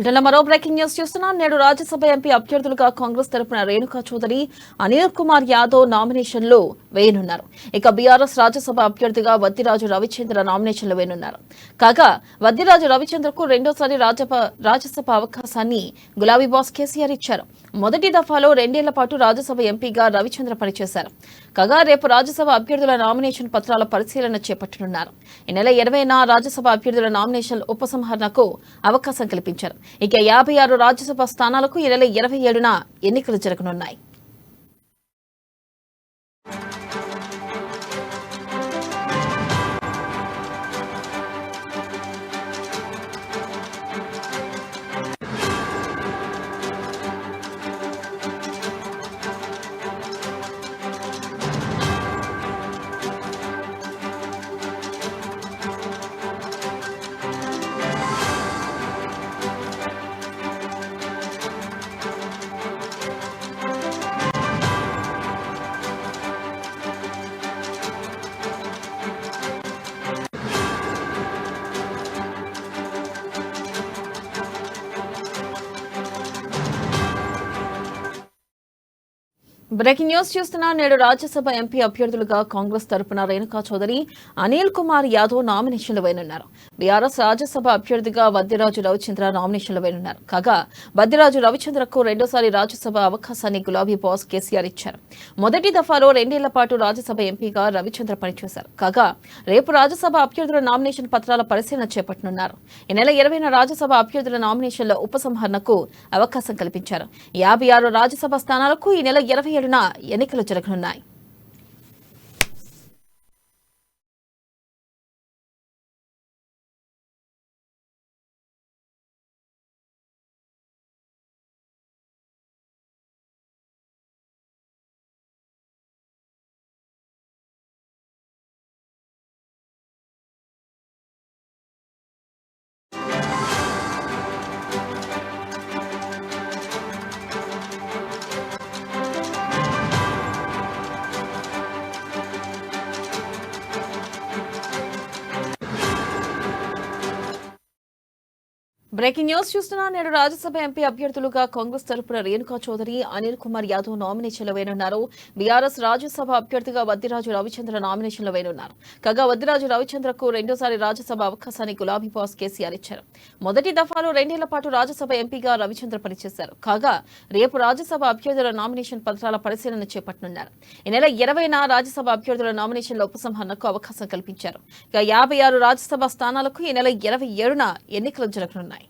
బులెటిన్లో మరో breaking news చూస్తున్నాం. నేడు రాజ్యసభ ఎంపీ అభ్యర్థులుగా కాంగ్రెస్ తరపున రేణుకా చౌదరి, అనిల్ కుమార్ యాదవ్ నామినేషన్లు వేయనున్నారు. ఇక బీఆర్ఎస్ రాజ్యసభ అభ్యర్థిగా వద్దిరాజు రవిచంద్ర నామినేషన్లు వేయనున్నారు. కాగా వద్దిరాజు రవిచంద్రకు రెండోసారి రాజ్యసభ అవకాశాన్ని గులాబీ బాస్ కేసీఆర్ ఇచ్చారు. మొదటి దఫాలో 2 ఏళ్ల పాటు రాజ్యసభ ఎంపీగా రవిచంద్ర పనిచేశారు. కాగా రేపు రాజ్యసభ అభ్యర్థుల నామినేషన్ పత్రాల పరిశీలన చేపట్టనున్నారు. ఈ నెల 20న రాజ్యసభ అభ్యర్థుల నామినేషన్ ఉపసంహరణకు అవకాశం కల్పించారు. ఇక 56 రాజ్యసభ స్థానాలకు ఈ నెల 27న ఎన్నికలు జరగనున్నాయి. బ్రేకింగ్ న్యూస్ చూస్తున్నా. నేడు రాజ్యసభ ఎంపీ అభ్యర్థులుగా కాంగ్రెస్ తరపున రేణుకా చౌదరి, అనిల్ కుమార్ యాదవ్ నామినేషన్లు వేయనున్నారు. బీఆర్ఎస్ రాజ్యసభ అభ్యర్థిగా వద్దిరాజు రవిచంద్ర నామినేషన్లు వేయనున్నారు. కాగా వద్దిరాజు రవిచంద్రకు రెండోసారి రాజ్యసభ అవకాశాన్ని గులాబీ బాస్ కేసీఆర్ ఇచ్చారు. మొదటి దఫాలో 2 ఏళ్ల పాటు రాజ్యసభ ఎంపీగా రవిచంద్ర పనిచేశారు. కాగా రేపు రాజ్యసభ అభ్యర్థుల నామినేషన్ పత్రాల పరిశీలన చేపట్టనున్నారు. ఈ నెల 20న రాజ్యసభ అభ్యర్థుల నామినేషన్ల ఉపసంహరణకు అవకాశం కల్పించారు. 56 రాజ్యసభ స్థానాలకు ఈ నెల 27న ఎన్నికలు జరగనున్నాయి. బ్రేకింగ్ న్యూస్ చూస్తున్నా. నేడు రాజ్యసభ ఎంపీ అభ్యర్థులుగా కాంగ్రెస్ తరపున రేణుకా చౌదరి, అనిల్ కుమార్ యాదవ్ నామినేషన్లు వేయనున్నారు. బీఆర్ఎస్ రాజ్యసభ అభ్యర్థిగా వద్దిరాజు రవిచంద్ర నామినేషన్లు వేయనున్నారు. కాగా వద్దిరాజు రవిచంద్రకు రెండోసారి రాజ్యసభ అవకాశాన్ని గులాబీ బాస్ కేసీఆర్ ఇచ్చారు. మొదటి దఫాలో 2 ఏళ్ల పాటు రాజ్యసభ ఎంపీగా రవిచంద్ర పనిచేశారు. కాగా రేపు రాజ్యసభ అభ్యర్థుల నామినేషన్ పత్రాల పరిశీలన చేపట్టనున్నారు. ఈ నెల 20న రాజ్యసభ అభ్యర్థుల నామినేషన్ల ఉపసంహరణకు అవకాశం కల్పించారు. ఇక 56 రాజ్యసభ స్థానాలకు ఈ నెల 27న ఎన్నికలు జరగనున్నాయి.